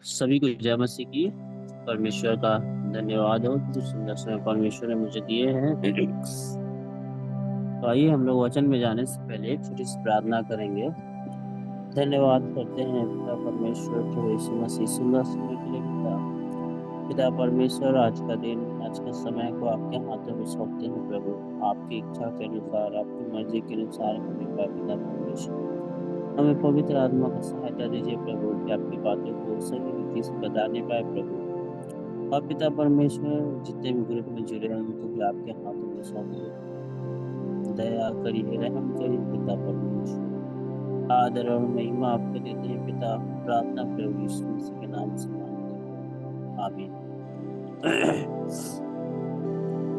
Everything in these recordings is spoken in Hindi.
सभी को जय मसीह की। परमेश्वर का धन्यवाद हो जो सुंदर समय परमेश्वर ने मुझे दिए हैं। तो आइए हम लोग वचन में जाने से पहले एक छोटी सी प्रार्थना करेंगे। धन्यवाद करते हैं पिता परमेश्वर प्रभु यीशु मसीह सुंदर समय के लिए। पिता पिता परमेश्वर, आज का दिन, आज का समय को आपके हाथों में सौंपते हैं प्रभु। आपकी इच्छा के अनुसार, आपकी मर्जी के अनुसार हमें पाए पिता परमेश्वर। हमें पवित्र आत्मा का सहायता दीजिए प्रभु कि आपकी बातों को सही रीति से बताने पाए प्रभु। और पिता परमेश्वर, जितने भी ग्रुप में जुड़े हैं उनको भी आपके हाथों में सौंप देते हैं। दया करिए, रहम करिए पिता परमेश्वर। आदर और महिमा आपको देते हैं पिता। प्रार्थना प्रभु यीशु मसीह के नाम से मांगते हैं, आमीन।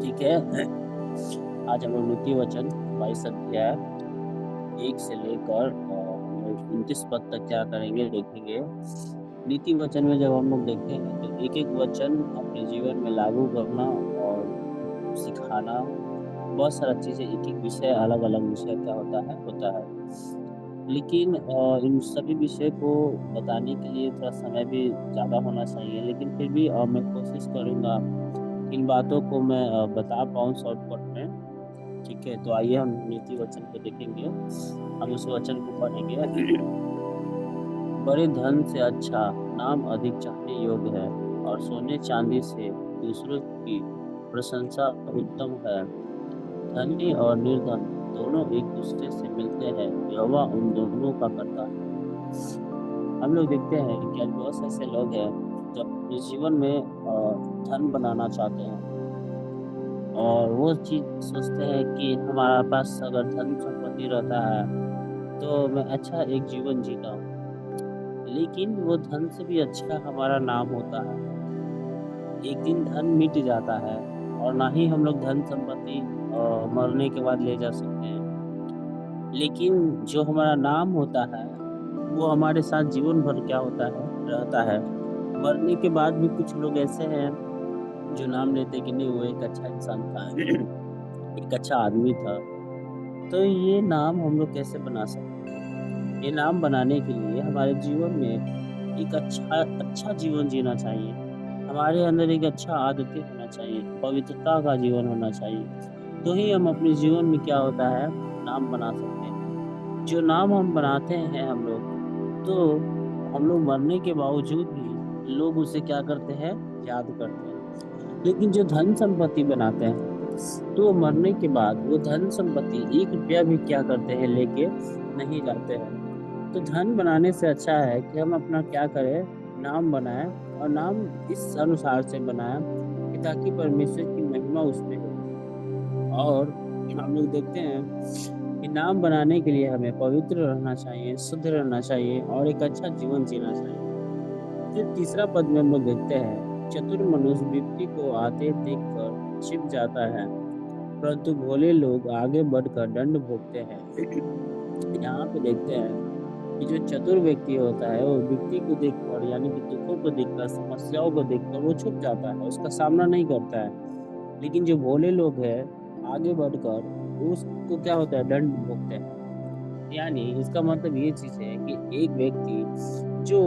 ठीक है। आज हम लोग नीति वचन 22 अध्याय 1 से लेकर हम लोग 29 पद तक क्या करेंगे देखेंगे। नीति वचन में जब हम लोग देखते हैं तो एक एक वचन अपने जीवन में लागू करना और सिखाना, बहुत सारा चीजें, एक एक विषय, अलग अलग विषय क्या होता है। लेकिन इन सभी विषय को बताने के लिए थोड़ा समय भी ज्यादा होना चाहिए, लेकिन फिर भी मैं कोशिश करूंगा इन बातों को मैं बता पाऊँ शॉर्टकट में। ठीक है, तो आइए हम नीति वचन को देखेंगे। हम उस वचन को पढ़ेंगे। बड़े धन से अच्छा नाम अधिक चाहने योग्य है, और सोने चांदी से दूसरों की प्रशंसा उत्तम है। धनी और निर्धन दोनों एक दूसरे से मिलते हैं, यहोवा उन दोनों का करता है। हम लोग देखते हैं कि आज बहुत से ऐसे लोग हैं जो अपने जीवन में धन बनाना चाहते हैं, और वो चीज सोचते हैं कि हमारा पास अगर धन संपत्ति रहता है तो मैं अच्छा एक जीवन जीता हूँ। लेकिन वो धन से भी अच्छा हमारा नाम होता है। एक दिन धन मिट जाता है, और ना ही हम लोग धन संपत्ति मरने के बाद ले जा सकते हैं। लेकिन जो हमारा नाम होता है वो हमारे साथ जीवन भर क्या होता है, रहता है। मरने के बाद भी कुछ लोग ऐसे हैं जो नाम लेते कि नहीं, वो एक अच्छा इंसान था। एक अच्छा आदमी था। तो ये नाम हम लोग कैसे बना सकते हैं? ये नाम बनाने के लिए हमारे जीवन में एक अच्छा अच्छा जीवन जीना चाहिए। हमारे अंदर एक अच्छा आदतें होना चाहिए, पवित्रता का जीवन होना चाहिए। तो ही हम अपने जीवन में क्या होता है, नाम बना सकते हैं। जो नाम हम बनाते हैं हम लोग, तो हम लोग मरने के बावजूद भी लोग उसे क्या करते हैं, याद करते हैं। लेकिन जो धन संपत्ति बनाते हैं तो मरने के बाद वो धन संपत्ति 1 रुपया भी क्या करते हैं, लेके नहीं जाते हैं। तो धन बनाने से अच्छा है कि हम अपना क्या करें, नाम बनाएं। और नाम इस अनुसार से बनाएं कि ताकि परमेश्वर की महिमा उसमें हो। और हम लोग देखते हैं कि नाम बनाने के लिए हमें पवित्र रहना चाहिए, शुद्ध रहना चाहिए, और एक अच्छा जीवन जीना चाहिए। फिर तीसरा पद में हम लोग देखते हैं, चतुर मनुष्य विपत्ति को आते देखकर छिप जाता है, परंतु भोले लोग आगे बढ़कर दंड भोगते हैं। यहाँ पे देखते हैं कि जो चतुर व्यक्ति होता है वो विपत्ति को देखकर, यानी कि दुखों को देखकर, समस्याओं को देखकर वो छुप जाता है, उसका सामना नहीं करता है। लेकिन जो भोले लोग हैं, आगे बढ़कर उसको क्या होता है, दंड भोगते हैं। यानी इसका मतलब ये चीज है कि एक व्यक्ति जो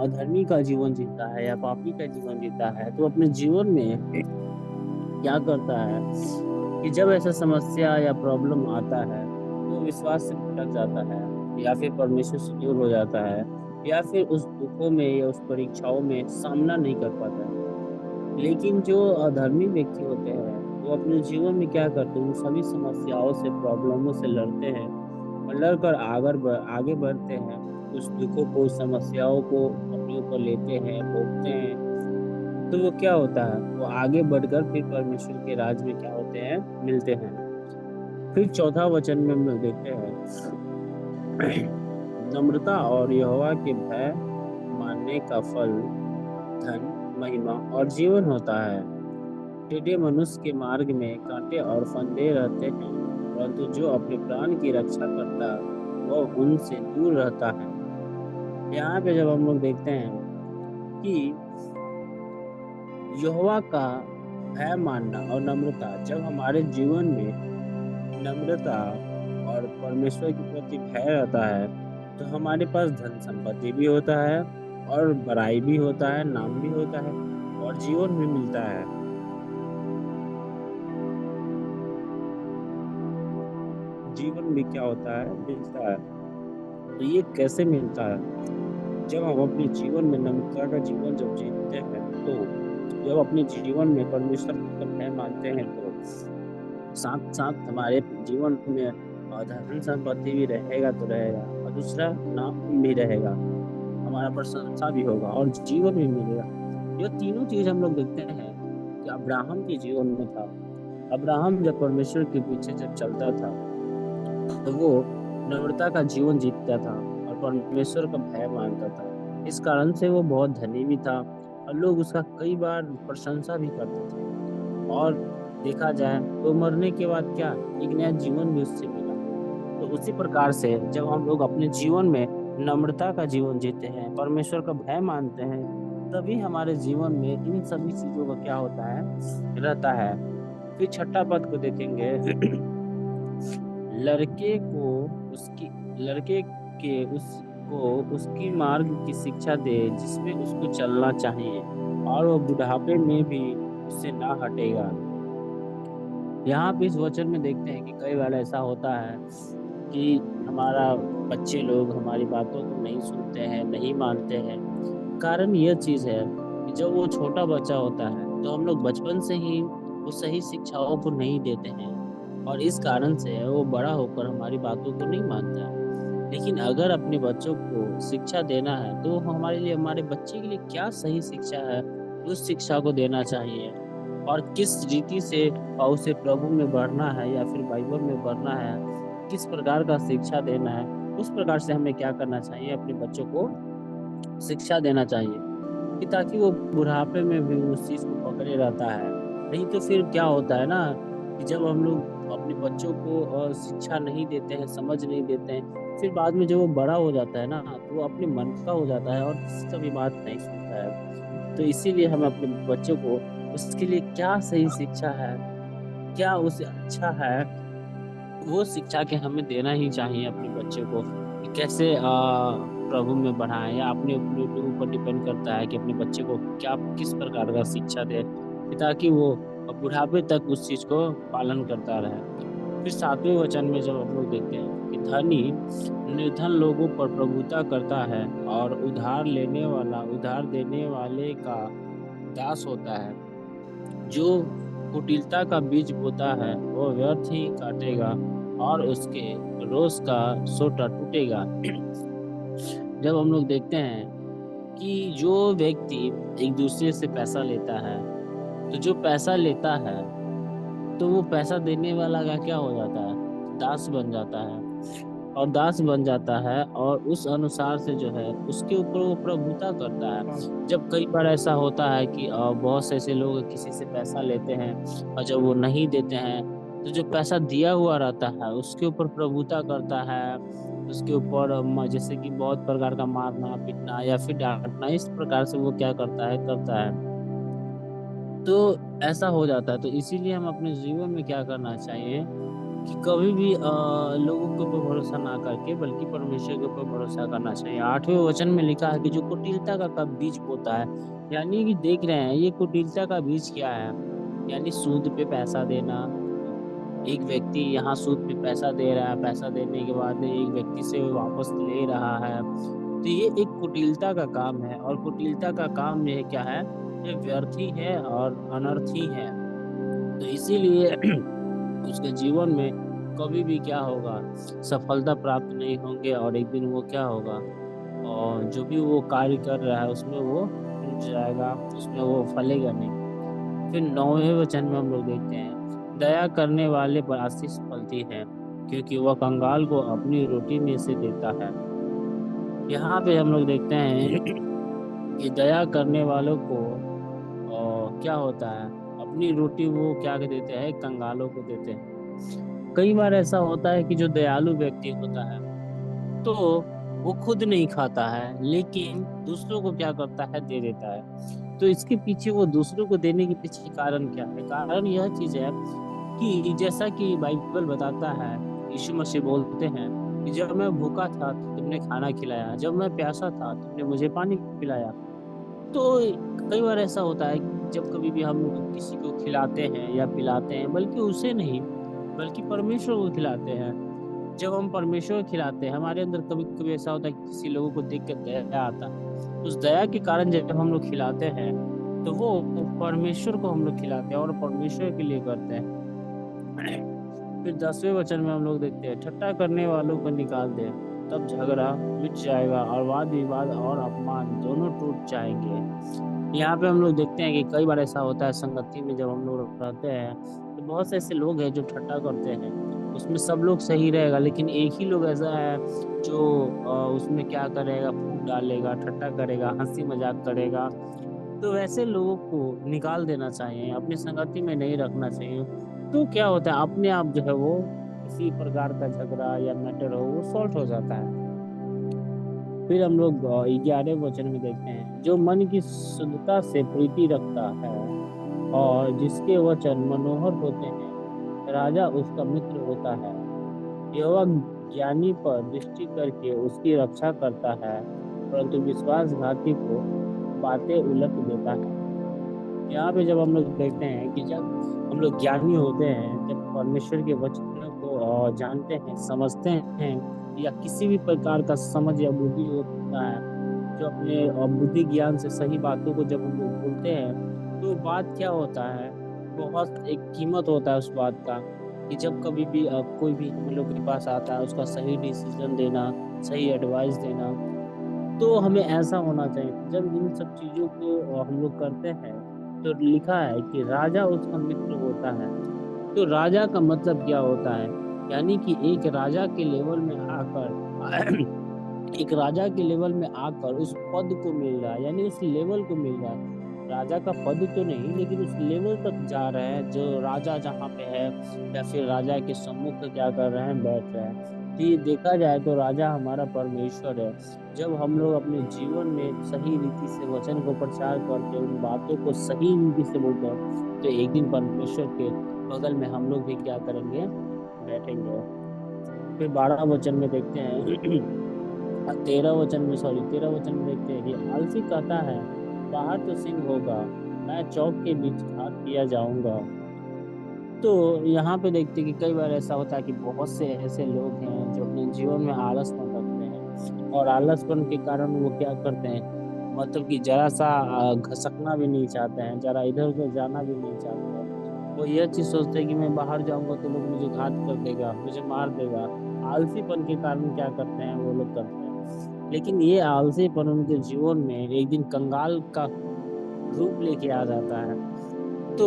अधर्मी का जीवन जीता है या पापी का जीवन जीता है, तो अपने जीवन में क्या करता है कि जब ऐसा समस्या या प्रॉब्लम आता है तो विश्वास से भटक जाता है, या फिर परमेश्वर से दूर हो जाता है, या फिर उस दुखों में या उस परीक्षाओं में सामना नहीं कर पाता है। लेकिन जो अधर्मी व्यक्ति होते हैं वो अपने जीवन में क्या करते हैं, उन सभी समस्याओं से, प्रॉब्लमों से लड़ते हैं, और लड़कर आगे बढ़ते हैं। उस दुखों को, समस्याओं को अपने ऊपर लेते हैं, भोगते हैं। तो वो क्या होता है, वो आगे बढ़कर फिर परमेश्वर के राज में क्या होते हैं, मिलते हैं। फिर चौथा वचन में हम लोग देखते हैं, नम्रता और यहोवा के भय मानने का फल धन, महिमा और जीवन होता है। टेढ़े मनुष्य के मार्ग में कांटे और फंदे रहते हैं, परंतु जो अपने प्राण की रक्षा करता वह उनसे दूर रहता है। यहाँ पे जब हम लोग देखते हैं कि यहोवा का भय मानना और नम्रता, जब हमारे जीवन में नम्रता और परमेश्वर के प्रति भय रहता है, तो हमारे पास धन संपत्ति भी होता है, और बड़ाई भी होता है, नाम भी होता है, और जीवन भी मिलता है। जीवन भी क्या होता है, मिलता है। तो ये कैसे मिलता है? जब हम अपने जीवन में नम्रता का जीवन जब जीते हैं, तो जब अपने जीवन में परमेश्वर का भय मानते हैं, तो साथ साथ हमारे जीवन में धन संपत्ति भी रहेगा तो रहेगा, और दूसरा नाम भी रहेगा, हमारा प्रशंसा भी होगा और जीवन भी मिलेगा। ये तीनों चीज हम लोग देखते हैं कि अब्राहम के जीवन में था। अब्राहम जब परमेश्वर के पीछे जब चलता था, तो वो नम्रता का जीवन जीता था और परमेश्वर का भय मानता था। इस कारण से वो बहुत धनी भी था, और लोग उसका कई बार प्रशंसा भी करते थे। और देखा जाए तो मरने के बाद क्या, एक नया जीवन भी उससे मिला। तो उसी प्रकार से जब हम लोग अपने जीवन में नम्रता का जीवन जीते हैं, परमेश्वर का भय मानते हैं, तभी हमारे जीवन में इन सभी चीजों का क्या होता है, रहता है। फिर छठा पद को देखेंगे। लड़के को उसकी लड़के के उसको उसकी मार्ग की शिक्षा दे जिसमें उसको चलना चाहिए, और वो बुढ़ापे में भी उससे ना हटेगा। यहाँ पे इस वचन में देखते हैं कि कई बार ऐसा होता है कि हमारा बच्चे लोग हमारी बातों को नहीं सुनते हैं, नहीं मानते हैं। कारण यह चीज है कि जब वो छोटा बच्चा होता है, तो हम लोग बचपन से ही वो सही शिक्षाओं को नहीं देते हैं, और इस कारण से वो बड़ा होकर हमारी बातों को नहीं मानता है। लेकिन अगर अपने बच्चों को शिक्षा देना है, तो हमारे लिए, हमारे बच्चे के लिए क्या सही शिक्षा है, उस शिक्षा को देना चाहिए। और किस रीति से उसे प्रभु में बढ़ना है या फिर बाइबल में बढ़ना है, किस प्रकार का शिक्षा देना है, उस प्रकार से हमें क्या करना चाहिए, अपने बच्चों को शिक्षा देना चाहिए, कि ताकि वो बुढ़ापे में भी उस चीज को पकड़े रहता है। नहीं तो फिर क्या होता है ना, कि जब हम लोग अपने बच्चों को शिक्षा नहीं देते हैं, समझ नहीं देते हैं, फिर बाद में जब वो बड़ा हो जाता है ना, तो वो अपने मन का हो जाता है और किसी का भी बात नहीं सुनता है। तो इसीलिए हमें अपने बच्चों को उसके लिए क्या सही शिक्षा है, क्या उसे अच्छा है, वो शिक्षा के हमें देना ही चाहिए अपने बच्चे को, कि कैसे प्रभु में बढ़ाएं, या अपने अपने ऊपर डिपेंड करता है कि अपने बच्चे को क्या, किस प्रकार का शिक्षा दे, कि ताकि वो बुढ़ापे तक उस चीज को पालन करता रहे। फिर सातवें वचन में जब हम लोग देखते हैं कि धनी निर्धन लोगों पर प्रभुता करता है, और उधार लेने वाला उधार देने वाले का दास होता है। जो कुटिलता का बीज बोता है, वो व्यर्थ ही काटेगा, और उसके रोष का सोटा टूटेगा। जब हम लोग देखते हैं कि जो व्यक्ति एक दूसरे से पैसा लेता है, तो जो पैसा लेता है, तो वो पैसा देने वाला का क्या हो जाता है, दास बन जाता है। और दास बन जाता है, और उस अनुसार से जो है उसके ऊपर वो प्रभुता करता है। जब कई बार ऐसा होता है कि बहुत से ऐसे लोग किसी से पैसा लेते हैं, और जब वो नहीं देते हैं, तो जो पैसा दिया हुआ रहता है उसके ऊपर प्रभुता करता है। उसके ऊपर जैसे कि बहुत प्रकार का मारना पीटना या फिर डांटना, इस प्रकार से वो क्या करता है। तो ऐसा हो जाता है। तो इसीलिए हम अपने जीवन में क्या करना चाहिए, कि कभी भी लोगों के ऊपर भरोसा ना करके बल्कि परमेश्वर के ऊपर भरोसा करना चाहिए। आठवें वचन में लिखा है कि जो कुटिलता का बीज बोता है, यानी कि देख रहे हैं ये कुटिलता का बीज क्या है, यानी सूद पे पैसा देना। एक व्यक्ति यहाँ सूद पे पैसा दे रहा है, पैसा देने के बाद एक व्यक्ति से वापस ले रहा है, तो ये एक कुटिलता का काम है। और कुटिलता का काम ये क्या है, ये व्यर्थ ही है और अनर्थ ही है। तो इसीलिए उसके जीवन में कभी भी क्या होगा, सफलता प्राप्त नहीं होंगे, और एक दिन वो क्या होगा, और जो भी वो कार्य कर रहा है उसमें वो टूट जाएगा, उसमें वो फलेगा नहीं। फिर नौवें वचन में हम लोग देखते हैं, दया करने वाले पर आशीष फलती है, क्योंकि वह कंगाल को अपनी रोटी में से देता है। यहाँ पे हम लोग देखते हैं कि दया करने वालों को क्या होता है, अपनी रोटी वो क्या देते हैं, कंगालों को देते हैं। कई बार ऐसा होता है कि जो दयालु व्यक्ति होता है, तो वो खुद नहीं खाता है, लेकिन दूसरों को क्या करता है, दे देता है। तो इसके पीछे, वो दूसरों को देने के पीछे कारण क्या है, कारण यह चीज है कि जैसा कि बाइबल बताता है, यीशु मसीह बोलते हैं कि जब मैं भूखा था तुमने खाना खिलाया, जब मैं प्यासा था तुमने मुझे पानी पिलाया। तो कई बार ऐसा होता है कि जब कभी भी हम लोग किसी को खिलाते हैं या पिलाते हैं, बल्कि उसे नहीं, बल्कि परमेश्वर को खिलाते हैं। जब हम परमेश्वर को खिलाते हैं, हमारे अंदर कभी कभी ऐसा होता है कि किसी लोगों को देख कर दया आता है। उस दया के कारण जब हम लोग खिलाते हैं, तो वो परमेश्वर को हम लोग खिलाते हैं और परमेश्वर के लिए करते हैं। फिर 10वें वचन में हम लोग देखते हैं, ठट्ठा करने वालों को निकाल दे, तब झगड़ा मिट जाएगा और वाद विवाद और अपमान दोनों टूट जाएंगे। यहाँ पे हम लोग देखते हैं कि कई बार ऐसा होता है संगति में, जब हम लोग रहते हैं तो बहुत से ऐसे लोग हैं जो ठट्ठा करते हैं। उसमें सब लोग सही रहेगा, लेकिन एक ही लोग ऐसा है जो उसमें क्या करेगा, फूट डालेगा, ठट्ठा करेगा, हंसी मजाक करेगा। तो वैसे लोगों को निकाल देना चाहिए, अपनी संगति में नहीं रखना चाहिए। तो क्या होता है, अपने आप जो है वो किसी प्रकार का झगड़ा या मैटर हो वो सॉल्व हो जाता है। फिर हम लोग 11वें वचन में देखते हैं, जो मन की शुद्धता से प्रीति रखता है और जिसके वचन मनोहर होते हैं, राजा उसका मित्र होता है। यहोवा ज्ञानी पर दृष्टि करके उसकी रक्षा करता है, परंतु विश्वासघाती को बातें उलट देता है। यहाँ पे जब हम लोग देखते हैं कि जब हम लोग ज्ञानी होते हैं, जब परमेश्वर के वचनों को जानते हैं, समझते हैं, या किसी भी प्रकार का समझ या बुद्धि होता है, जो अपने बुद्धि ज्ञान से सही बातों को जब हम लोग बोलते हैं, तो बात क्या होता है, बहुत एक कीमत होता है उस बात का। कि जब कभी भी कोई भी हम लोग के पास आता है, उसका सही डिसीजन देना, सही एडवाइस देना। तो हमें ऐसा होना चाहिए, जब इन सब चीजों को हम लोग करते हैं, तो लिखा है कि राजा उसका मित्र होता है। तो राजा का मतलब क्या होता है, यानी कि एक राजा के लेवल में आकर एक राजा के लेवल में आकर उस पद को मिल रहा है, यानी उस लेवल को मिल रहा है। राजा का पद तो नहीं, लेकिन उस लेवल तक जा रहे हैं जो राजा जहाँ पे है, या फिर राजा के सम्मुख क्या कर रहे हैं, बैठ रहे हैं। तो ये देखा जाए तो राजा हमारा परमेश्वर है। जब हम लोग अपने जीवन में सही रीति से वचन को प्रचार करके उन बातों को सही रीति से बोलते हैं, तो एक दिन परमेश्वर के बगल में हम लोग भी क्या करेंगे, बैठेंगे। फिर 12 वचन में देखते हैं 13 वचन में देखते हैं कि आलसी कहता है, बाहर तो सिंह होगा, मैं चौक के बीच घात किया जाऊंगा। तो यहाँ पे देखते हैं कि कई बार ऐसा होता है कि बहुत से ऐसे लोग हैं जो अपने जीवन में आलसपन रखते हैं, और आलसपन के कारण वो क्या करते हैं, मतलब कि जरा सा घसकना भी नहीं चाहते हैं, जरा इधर उधर जाना भी नहीं चाहते हैं। वो यह चीज सोचते हैं कि मैं बाहर जाऊंगा तो लोग मुझे घात कर देगा, मुझे मार देगा। आलसीपन के कारण क्या करते हैं, वो लोग करते हैं। लेकिन ये आलसीपन उनके जीवन में एक दिन कंगाल का रूप लेके आ जाता है। तो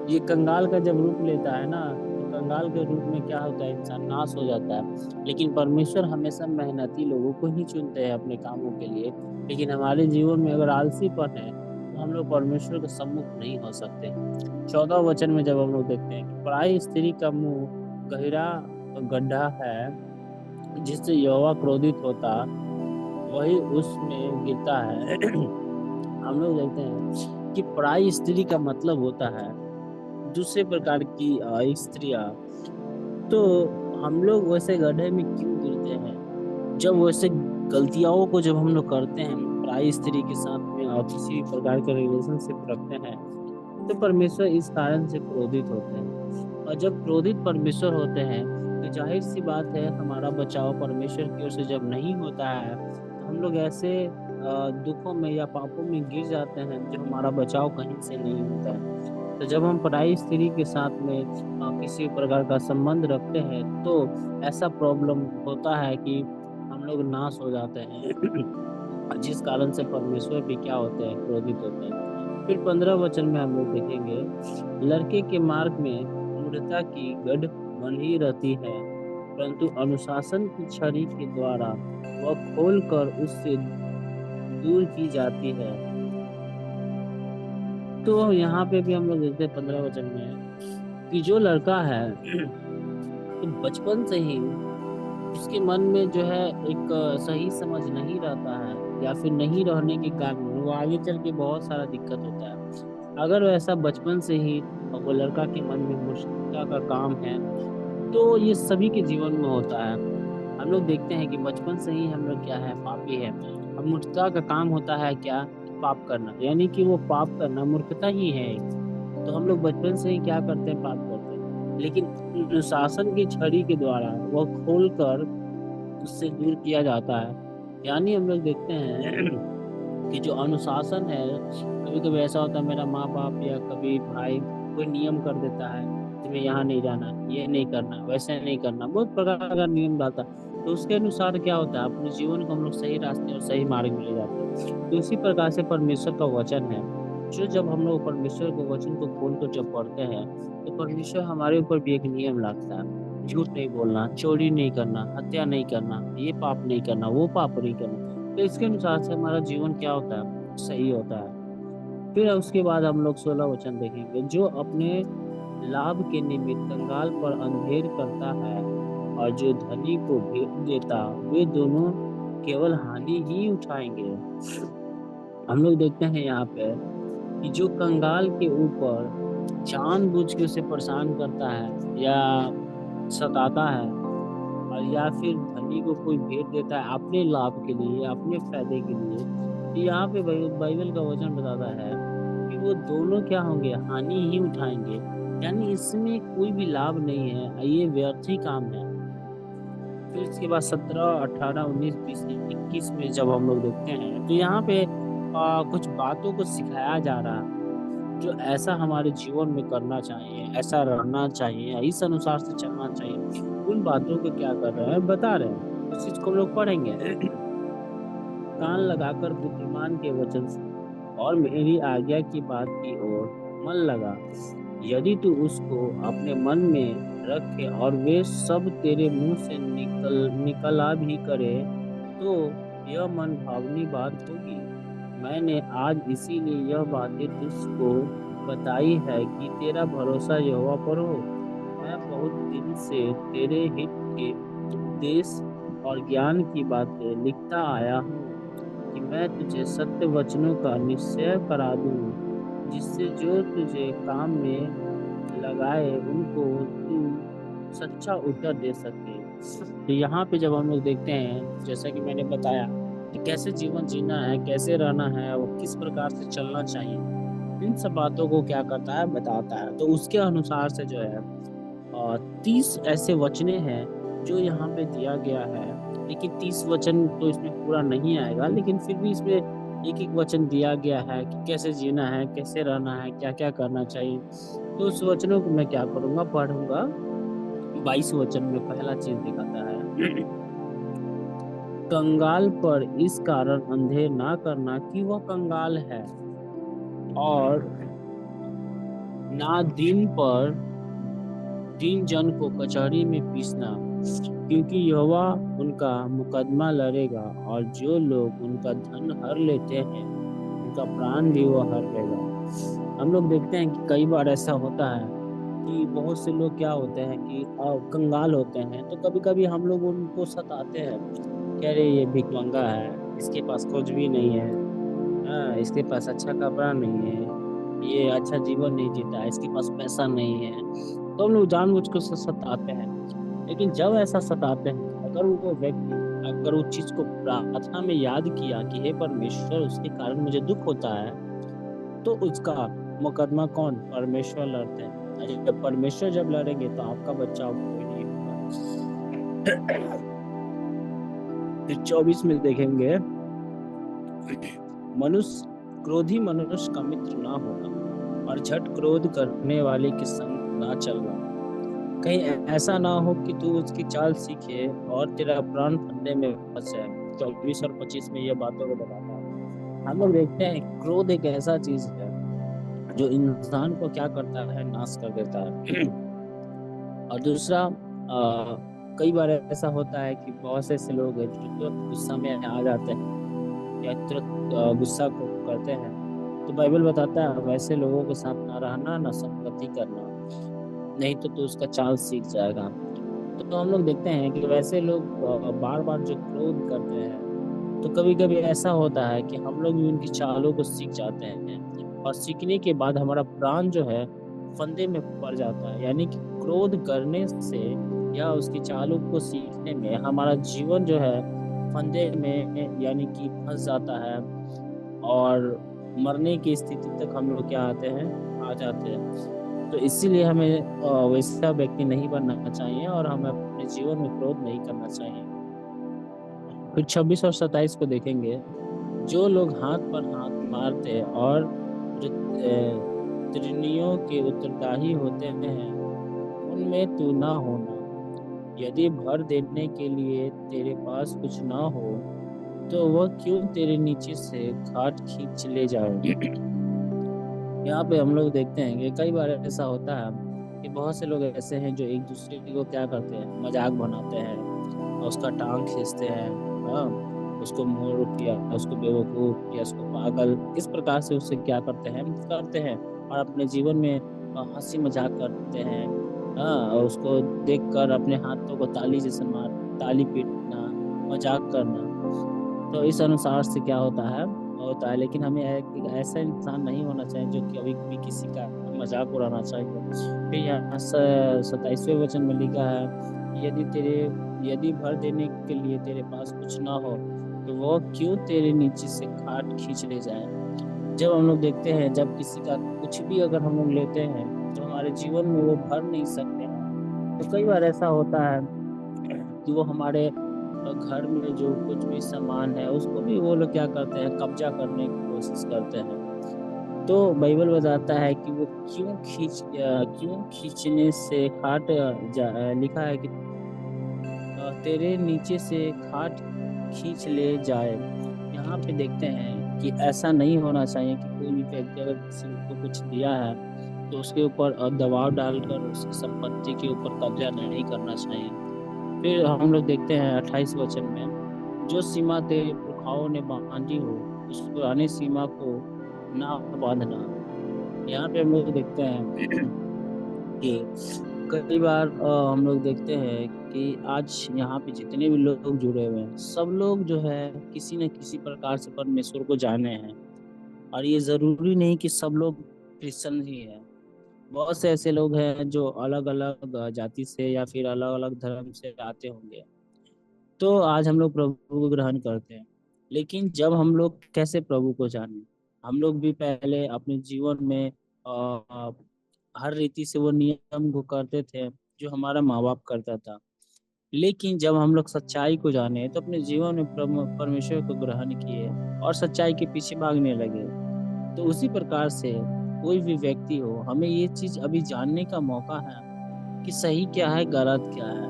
ये कंगाल का जब रूप लेता है ना, तो कंगाल के रूप में क्या होता है, इंसान नाश हो जाता है। लेकिन परमेश्वर हमेशा मेहनती लोगों को ही चुनते हैं अपने कामों के लिए। लेकिन हमारे जीवन में अगर आलसीपन है, तो हम लोग परमेश्वर के सम्मुख नहीं हो सकते। 14 वचन में जब हम लोग देखते हैं कि पराई स्त्री का मुंह गहरा गड्ढा है, जिससे यहोवा क्रोधित होता वही उसमें गिरता है। हम लोग देखते हैं कि पराई स्त्री का मतलब होता है दूसरे प्रकार की स्त्रियां। तो हम लोग वैसे गड्ढे में क्यों गिरते हैं, जब वैसे गलतियों को जब हम लोग करते हैं, पराई स्त्री के साथ में और किसी भी प्रकार का रिलेशनशिप रखते हैं, तो परमेश्वर इस कारण से क्रोधित होते हैं। और जब क्रोधित परमेश्वर होते हैं, तो जाहिर सी बात है हमारा बचाव परमेश्वर की ओर से जब नहीं होता है, तो हम लोग ऐसे दुखों में या पापों में गिर जाते हैं जो हमारा बचाव कहीं से नहीं होता है। तो जब हम पराई स्त्री के साथ में किसी प्रकार का संबंध रखते हैं, तो ऐसा प्रॉब्लम होता है कि हम लोग नाश हो जाते हैं। जिस कारण से परमेश्वर भी क्या होते हैं, क्रोधित होते हैं। फिर 15 वचन में हम लोग देखेंगे, लड़के के मार्ग में मूढ़ता की गढ़ बंधी रहती है, परंतु अनुशासन की छड़ी के द्वारा वह खोल कर उससे दूर की जाती है। तो यहाँ पे भी हम लोग देखते हैं 15 वचन में कि जो लड़का है, तो बचपन से ही उसके मन में जो है एक सही समझ नहीं रहता है, या फिर नहीं रहने के कारण वो आगे चल के बहुत सारा दिक्कत होता है। अगर वैसा बचपन से ही वो लड़का के मन में मूर्खता का काम है, तो ये सभी के जीवन में होता है। हम लोग देखते हैं कि बचपन से ही हम लोग क्या है, पापी है। अब मूर्खता का काम होता है क्या? पाप करना, यानी कि वो पाप करना मूर्खता ही है। तो हम लोग बचपन से ही क्या करते हैं, पाप करते हैं। लेकिन अनुशासन की छड़ी के द्वारा वह खोल कर उससे दूर किया जाता है। यानी हम लोग देखते हैं कि जो अनुशासन है, कभी कभी ऐसा होता है, मेरा माँ बाप या कभी भाई कोई नियम कर देता है, तुम्हें यहाँ नहीं जाना, ये नहीं करना, वैसे नहीं करना, बहुत प्रकार का नियम डालता है। तो उसके अनुसार क्या होता है, अपने जीवन को हम लोग सही रास्ते और सही मार्ग में ले जाते हैं। तो इसी प्रकार से परमेश्वर का वचन है, जो जब हम लोग परमेश्वर के वचन को खोल कर जब पढ़ते हैं, तो परमेश्वर हमारे ऊपर भी एक नियम लाता है। झूठ नहीं बोलना, चोरी नहीं करना, हत्या नहीं करना, ये पाप नहीं करना, वो पाप नहीं करना। तो इसके अनुसार से हमारा जीवन क्या होता है, सही होता है। फिर उसके बाद हम लोग 16 वचन देखेंगे, जो अपने लाभ के निमित्त कंगाल पर अंधेर करता है और जो धनी को भेंट देता, वे दोनों केवल हानि ही उठाएंगे। हम लोग देखते हैं यहाँ पे कि जो कंगाल के ऊपर जानबूझ के उसे परेशान करता है या सताता है, और या फिर धनी को कोई भेंट देता है अपने लाभ के लिए, अपने फायदे के लिए, तो यहाँ पे बाइबल का वचन बताता है कि वो दोनों क्या होंगे, हानि ही उठाएंगे। यानी इसमें कोई भी लाभ नहीं है, ये व्यर्थ ही काम है। फिर इसके बाद 17, 18, 19, 20, 21 में जब हम लोग देखते हैं, तो यहाँ पे कुछ बातों को सिखाया जा रहा है, जो ऐसा हमारे जीवन में करना चाहिए, ऐसा रहना चाहिए, इस अनुसार से चलना चाहिए। उन बातों को क्या कर रहे हैं, बता रहे हैं। उस चीज को हम लोग पढ़ेंगे। कान लगाकर बुद्धिमान के वचन सुन और मेरी आज्ञा की बात की ओर मन लगा। यदि तू उसको अपने मन में रखे और वे सब तेरे मुंह से निकला भी करे, तो यह मन भावनी बात होगी। मैंने आज इसीलिए यह बातें तुझको बताई है कि तेरा भरोसा यहोवा पर हो। मैं बहुत दिन से तेरे हित के उपदेश और ज्ञान की बातें लिखता आया हूँ, कि मैं तुझे सत्य वचनों का निश्चय करा दूं, जिससे जो तुझे काम में लगाए उनको तू सच्चा उत्तर दे सके। तो यहाँ पे जब हम लोग देखते हैं, जैसा कि मैंने बताया कि कैसे जीवन जीना है, कैसे रहना है, और किस प्रकार से चलना चाहिए, इन सब बातों को क्या करता है, बताता है। तो उसके अनुसार से जो है 30 ऐसे वचने हैं जो यहाँ पे दिया गया है। लेकिन 30 वचन तो इसमें पूरा नहीं आएगा, लेकिन फिर भी इसमें एक एक वचन दिया गया है कि कैसे जीना है, कैसे रहना है, क्या क्या करना चाहिए। तो उस वचनों को मैं क्या करूंगा, पढ़ूंगा। 22 वचन में पहला चीज दिखाता है, कंगाल पर इस कारण अंधेर ना करना कि वह कंगाल है, और ना दिन जन को कचहरी में पीसना, क्योंकि यहोवा उनका मुकदमा लड़ेगा, और जो लोग उनका धन हर लेते हैं उनका प्राण भी वो हर लेगा। हम लोग देखते हैं कि कई बार ऐसा होता है कि बहुत से लोग क्या होते हैं कि कंगाल होते हैं, तो कभी कभी हम लोग उनको सताते हैं, कह रहे ये भिखमंगा है, इसके पास कुछ भी नहीं है, हाँ, इसके पास अच्छा कपड़ा नहीं है, ये अच्छा जीवन नहीं जीता, इसके पास पैसा नहीं है। तो हम लोग जानबूझ के उसको सताते हैं। लेकिन जब ऐसा सताते हैं, अगर वो व्यक्ति अगर उस चीज को प्रार्थना में याद किया कि हे परमेश्वर, उसके कारण मुझे दुख होता है, तो उसका मुकदमा कौन, परमेश्वर लड़ते हैं। और जब परमेश्वर जब लड़ेंगे तो आपका बचाव कोई नहीं होगा। फिर 24 में देखेंगे, मनुष्य क्रोधी मनुष्य का मित्र ना होना, और झट क्रोध करने वाले के संग ना चलना, कहीं ऐसा ना हो कि तू उसकी चाल सीखे और तेरा प्राण फंदे में फंस जाए। 24 और 25 में ये बातों को बताता है। हम लोग देखते हैं क्रोध एक ऐसा चीज है जो इंसान को क्या करता है, नाश कर देता है। और दूसरा, कई बार ऐसा होता है कि बहुत से ऐसे लोग हैं जो तुरंत गुस्सा में आ जाते हैं या तुरंत गुस्सा को करते हैं। तो बाइबल बताता है वैसे लोगों के साथ ना रहना, ना संगति करना, नहीं तो तू उसका चाल सीख जाएगा। तो हम लोग देखते हैं कि वैसे लोग बार बार जो क्रोध करते हैं, तो कभी कभी ऐसा होता है कि हम लोग भी उनकी चालों को सीख जाते हैं, और सीखने के बाद हमारा प्राण जो है फंदे में पड़ जाता है। यानी कि क्रोध करने से या उसकी चालों को सीखने में हमारा जीवन जो है फंदे में यानी कि फंस जाता है, और मरने की स्थिति तक हम लोग क्या आते हैं, आ जाते हैं। तो इसीलिए हमें वैसा व्यक्ति नहीं बनना चाहिए, और हमें अपने जीवन में क्रोध नहीं करना चाहिए। फिर 26 और 27 को देखेंगे। जो लोग हाथ पर हाथ मारते और त्रिनियों के उत्तरदाही होते हैं, उनमें तू ना होना। यदि भर देने के लिए तेरे पास कुछ ना हो, तो वह क्यों तेरे नीचे से खाट खींच ले जाए। यहाँ पे हम लोग देखते हैं कि कई बार ऐसा होता है कि बहुत से लोग ऐसे हैं जो एक दूसरे को क्या करते हैं, मजाक बनाते हैं, और उसका टांग खींचते हैं। हाँ, उसको मूर्ख या उसको बेवकूफ या उसको पागल, इस प्रकार से उससे क्या करते हैं, और अपने जीवन में हंसी मजाक करते हैं। हाँ, और उसको देखकर अपने हाथों को ताली जैसे मार, ताली पीटना, मजाक करना। तो इस अनुसार से क्या होता है, लेकिन हमें एक ऐसा इंसान नहीं होना चाहिए जो कि कभी भी किसी का मजाक उड़ाना चाहिए। फिर यहाँ 27वें वचन में लिखा है, यदि भर देने के लिए तेरे पास कुछ ना हो, तो वह क्यों तेरे नीचे से खाट खींच ले जाए। जब हम लोग देखते हैं, जब किसी का कुछ भी अगर हम लोग लेते हैं, तो हमारे जीवन में वो भर नहीं सकते हैं। तो कई बार ऐसा होता है कि वो हमारे घर में जो कुछ भी सामान है उसको भी वो लोग क्या करते हैं, कब्जा करने की कोशिश करते हैं। तो बाइबल बताता है कि वो क्यों खींचने से लिखा है कि तेरे नीचे से खाट खींच ले जाए। यहाँ पे देखते हैं कि ऐसा नहीं होना चाहिए कि कोई भी व्यक्ति अगर किसी को कुछ दिया है, तो उसके ऊपर दबाव डालकर उसकी संपत्ति के ऊपर कब्जा नहीं करना चाहिए। फिर हम लोग देखते हैं 28 वचन में, जो सीमा तेरे पुरखाओं ने बांधी हो, उस पुरानी सीमा को ना बांधना। यहाँ पे हम लोग देखते हैं कि कई बार हम लोग देखते हैं कि आज यहाँ पे जितने भी लोग जुड़े हुए हैं, सब लोग जो है किसी न किसी प्रकार से परमेश्वर को जाने हैं। और ये जरूरी नहीं कि सब लोग क्रिश्चियन ही हैं। बहुत से ऐसे लोग हैं जो अलग अलग जाति से या फिर अलग अलग धर्म से आते होंगे। तो आज हम लोग प्रभु को ग्रहण करते हैं, लेकिन जब हम लोग कैसे प्रभु को जाने, हम लोग भी पहले अपने जीवन में अ, हर रीति से वो नियम को करते थे जो हमारा माँ बाप करता था। लेकिन जब हम लोग सच्चाई को जाने, तो अपने जीवन में परमेश्वर को ग्रहण किए और सच्चाई के पीछे भागने लगे। तो उसी प्रकार से कोई भी व्यक्ति हो, हमें ये चीज अभी जानने का मौका है कि सही क्या है, गलत क्या है।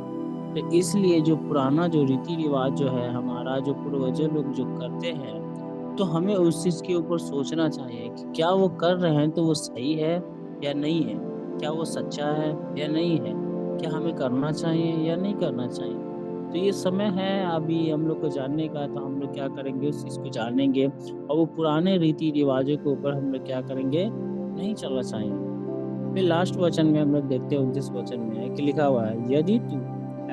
तो इसलिए जो पुराना जो रीति रिवाज जो है हमारा, जो पूर्वज लोग जो करते हैं, तो हमें उस चीज के ऊपर सोचना चाहिए कि क्या वो कर रहे हैं तो वो सही है या नहीं है, क्या वो सच्चा है या नहीं है, क्या हमें करना चाहिए या नहीं करना चाहिए। तो ये समय है अभी हम लोग को जानने का, तो हम लोग क्या करेंगे, उस चीज को जानेंगे, और वो पुराने रीति रिवाजों के ऊपर हम लोग क्या करेंगे, नहीं चलना चाहिए। फिर लास्ट वचन में हम लोग देखते हैं 29 वचन में कि लिखा हुआ है, यदि तू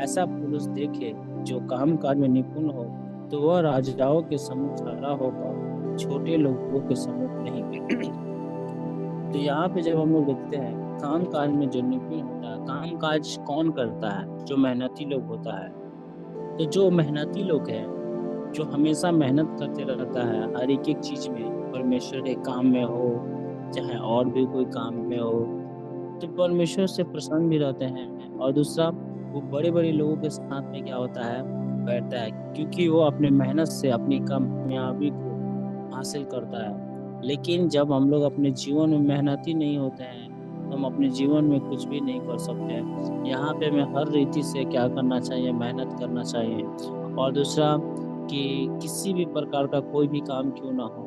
ऐसा पुरुष देखे जो काम काज में निपुण हो, तो वह राजाओं के सम्मुख खड़ा होगा, छोटे लोगों के सम्मुख नहीं। तो यहाँ पे जब हम लोग देखते हैं काम काज में जो निपुण होता है, काम काज कौन करता है, जो मेहनती लोग होता है। तो जो मेहनती लोग हैं, जो हमेशा मेहनत करते रहता है हर एक चीज में, परमेश्वर के काम में हो चाहे और भी कोई काम में हो, तो परमेश्वर से प्रसन्न भी रहते हैं। और दूसरा, वो बड़े बड़े लोगों के साथ में क्या होता है, बैठता है, क्योंकि वो अपने मेहनत से अपनी कामयाबी को हासिल करता है। लेकिन जब हम लोग अपने जीवन में मेहनती नहीं होते हैं, तो हम अपने जीवन में कुछ भी नहीं कर सकते हैं। यहाँ पे हमें हर रीति से क्या करना चाहिए, मेहनत करना चाहिए। और दूसरा, कि किसी भी प्रकार का कोई भी काम क्यों ना हो,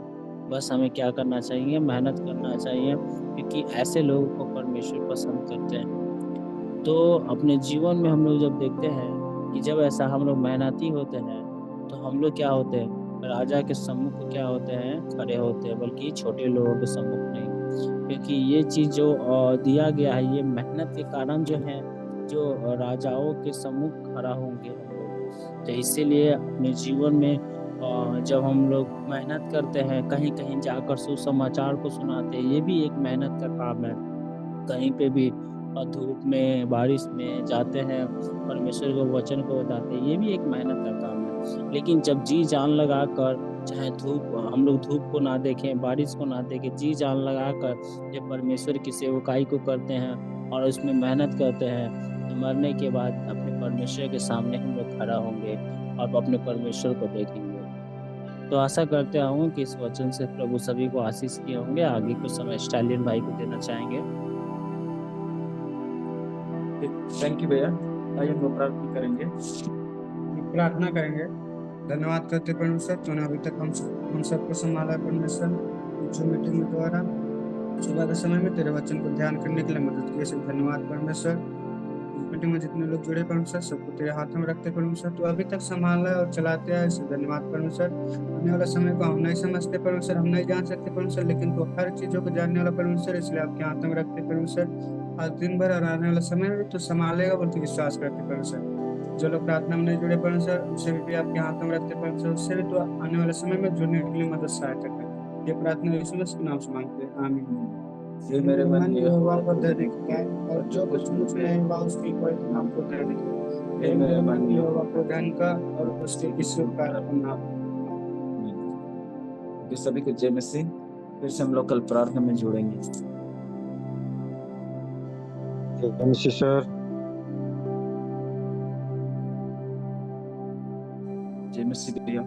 बस हमें क्या करना चाहिए, मेहनत करना चाहिए, क्योंकि ऐसे लोगों को परमेश्वर पसंद करते हैं। तो अपने जीवन में हम लोग जब देखते हैं कि जब ऐसा हम लोग मेहनती होते हैं, तो हम लोग क्या होते हैं, राजा के सम्मुख क्या होते हैं, खड़े होते हैं, बल्कि छोटे लोगों के सम्मुख नहीं। क्योंकि ये चीज जो दिया गया है, ये मेहनत के कारण जो है, जो राजाओं के सम्मुख खड़ा होंगे हम लोग। तो इसीलिए अपने जीवन में जब हम लोग मेहनत करते हैं, कहीं कहीं जाकर सुसमाचार को सुनाते हैं, ये भी एक मेहनत का काम है। कहीं पे भी और धूप में बारिश में जाते हैं, परमेश्वर को वचन को बताते हैं, ये भी एक मेहनत का काम है। लेकिन जब जी जान लगा कर, चाहे धूप, हम लोग धूप को ना देखें, बारिश को ना देखें, जी जान लगा कर जब परमेश्वर की सेवकाई को करते हैं और उसमें मेहनत करते हैं, तो मरने के बाद अपने परमेश्वर के सामने हम लोग खड़ा होंगे और अपने परमेश्वर को देखेंगे। तो आशा करते हूँ कि इस वचन से प्रभु सभी को आशीष किए होंगे। आगे कुछ समय स्टालिन भाई को देना चाहेंगे। थैंक यू भैया। आइए हम लोग प्रार्थना करेंगे। प्रार्थना करेंगे। धन्यवाद करते परमेश्वर, तूने अभी तक हम सबको संभाला है परमेश्वर। जो मीटिंग द्वारा सुबह के समय में तेरे वचन को ध्यान करने के लिए मदद किए, इसलिए धन्यवाद परमेश्वर। मीटिंग में जितने लोग जुड़े परमेश्वर, सबको तेरे हाथों में रखते परमेश्वर। तो अभी तक संभाला है और चलाते हैं, इसलिए धन्यवाद परमेश्वर। आने वाला समय को हम नहीं समझते परमेश्वर, हम नहीं जान सकते परमेश्वर, लेकिन तो हर चीजों को जानने वाला परमेश्वर, इसलिए आपके हाथों में रखते परमेश्वर। आज दिन भर और आने वाला समय में तो संभालेगा बोलते विश्वास करते परमेश्वर। जो लोग प्रार्थना में नहीं जुड़े परमेश्वर, उसे भी आपके हाथों में रखते परमेश्वर, उससे भी तो आने वाले समय में जुड़ने के लिए मदद सहायता करें। ये प्रार्थना यीशु मसीह के नाम से मांगते हैं, आमीन। ये मेरे मन यहोवा को देने का है, और जो कुछ मुझ में है वह उसके पवित्र नाम को देने का है। ये मेरे मन यहोवा को धन का और उसके ईश्वर का नाम। ये सभी को जय मसीह। फिर से हम लोग कल प्रार्थना में जुड़ेंगे। जय मसीह सर। जय मसीह भैया।